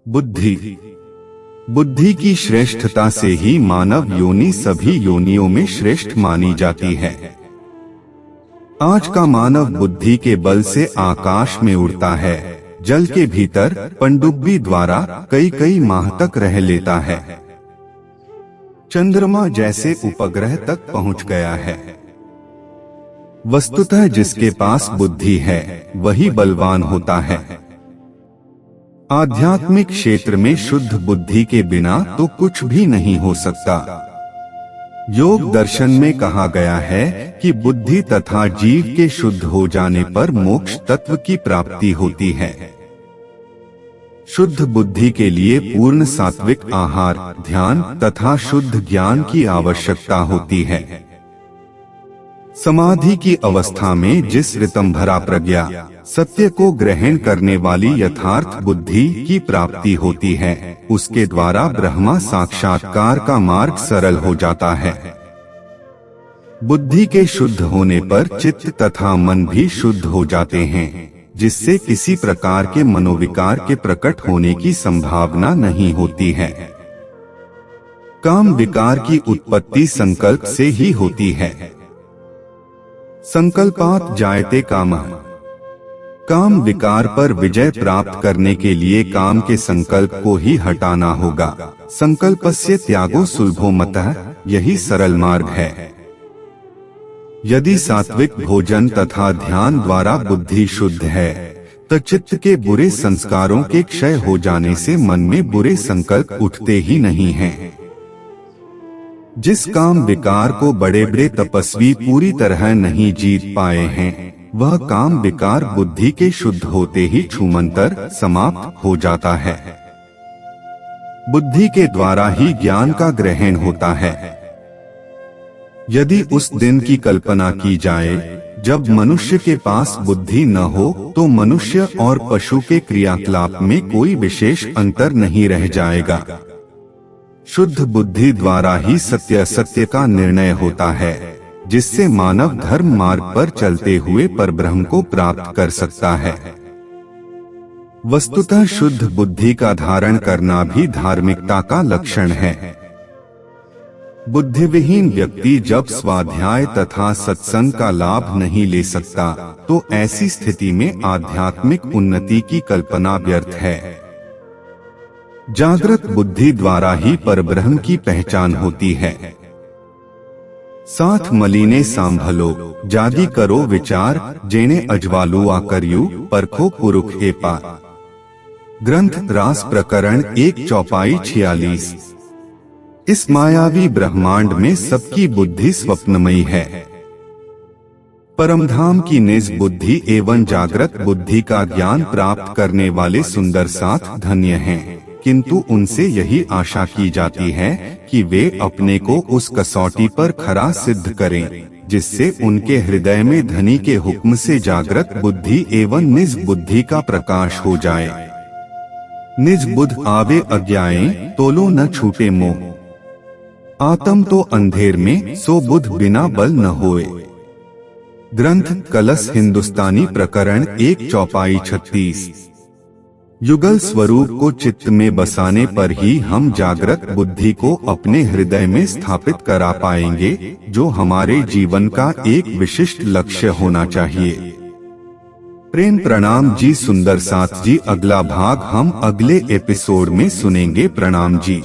बुद्धि। बुद्धि की श्रेष्ठता से ही मानव योनि सभी योनियों में श्रेष्ठ मानी जाती है। आज का मानव बुद्धि के बल से आकाश में उड़ता है, जल के भीतर पनडुब्बी द्वारा कई कई माह तक रह लेता है, चंद्रमा जैसे उपग्रह तक पहुंच गया है। वस्तुतः जिसके पास बुद्धि है वही बलवान होता है। आध्यात्मिक क्षेत्र में शुद्ध बुद्धि के बिना तो कुछ भी नहीं हो सकता। योग दर्शन में कहा गया है कि बुद्धि तथा जीव के शुद्ध हो जाने पर मोक्ष तत्व की प्राप्ति होती है। शुद्ध बुद्धि के लिए पूर्ण सात्विक आहार, ध्यान तथा शुद्ध ज्ञान की आवश्यकता होती है। समाधि की अवस्था में जिस ऋतंभरा प्रज्ञा, सत्य को ग्रहण करने वाली यथार्थ बुद्धि की प्राप्ति होती है, उसके द्वारा ब्रह्मा साक्षात्कार का मार्ग सरल हो जाता है। बुद्धि के शुद्ध होने पर चित्त तथा मन भी शुद्ध हो जाते हैं, जिससे किसी प्रकार के मनोविकार के प्रकट होने की संभावना नहीं होती है। काम विकार की उत्पत्ति संकल्प से ही होती है। संकल्पात् जायते कामः। काम विकार पर विजय प्राप्त करने के लिए काम के संकल्प को ही हटाना होगा। संकल्पस्य त्यागो सुलभो मतः, यही सरल मार्ग है। यदि सात्विक भोजन तथा ध्यान द्वारा बुद्धि शुद्ध है, तो चित्त के बुरे संस्कारों के क्षय हो जाने से मन में बुरे संकल्प उठते ही नहीं हैं। जिस काम विकार को बड़े बड़े तपस्वी पूरी तरह नहीं जीत पाए हैं, वह काम विकार बुद्धि के शुद्ध होते ही छूमंतर समाप्त हो जाता है। बुद्धि के द्वारा ही ज्ञान का ग्रहण होता है। यदि उस दिन की कल्पना की जाए जब मनुष्य के पास बुद्धि न हो, तो मनुष्य और पशु के क्रियाकलाप में कोई विशेष अंतर नहीं रह जाएगा। शुद्ध बुद्धि द्वारा ही सत्य का निर्णय होता है, जिससे मानव धर्म मार्ग पर चलते हुए परब्रह्म को प्राप्त कर सकता है। वस्तुतः शुद्ध बुद्धि का धारण करना भी धार्मिकता का लक्षण है। बुद्धिविहीन व्यक्ति जब स्वाध्याय तथा सत्संग का लाभ नहीं ले सकता, तो ऐसी स्थिति में आध्यात्मिक उन्नति की कल्पना व्यर्थ है। जागृत बुद्धि द्वारा ही परब्रह्म की पहचान होती है। साथ मलीने सांभलो, जागी करो विचार, जेने अजवालु आकर्यु, परखो पुरुष ए पार। ग्रंथ रास प्रकरण 1 चौपाई 46। इस मायावी ब्रह्मांड में सबकी बुद्धि स्वप्नमयी है। परमधाम की निज बुद्धि एवं जागृत बुद्धि का ज्ञान प्राप्त करने वाले सुंदर साथ धन्य हैं, किंतु उनसे यही आशा की जाती है कि वे अपने को उस कसौटी पर खरा सिद्ध करें, जिससे उनके हृदय में धनी के हुक्म से जागृत बुद्धि एवं निज बुद्धि का प्रकाश हो जाए। निज बुध आवे अज्ञाए, तोलो न छूटे मोह। आत्म तो अंधेर में, सो बुध बिना बल न होए। ग्रंथ कलश हिंदुस्तानी प्रकरण 1 चौपाई 36। युगल स्वरूप को चित्त में बसाने पर ही हम जागृत बुद्धि को अपने हृदय में स्थापित करा पाएंगे, जो हमारे जीवन का एक विशिष्ट लक्ष्य होना चाहिए। प्रेम प्रणाम जी सुंदर साथ जी। अगला भाग हम अगले एपिसोड में सुनेंगे। प्रणाम जी।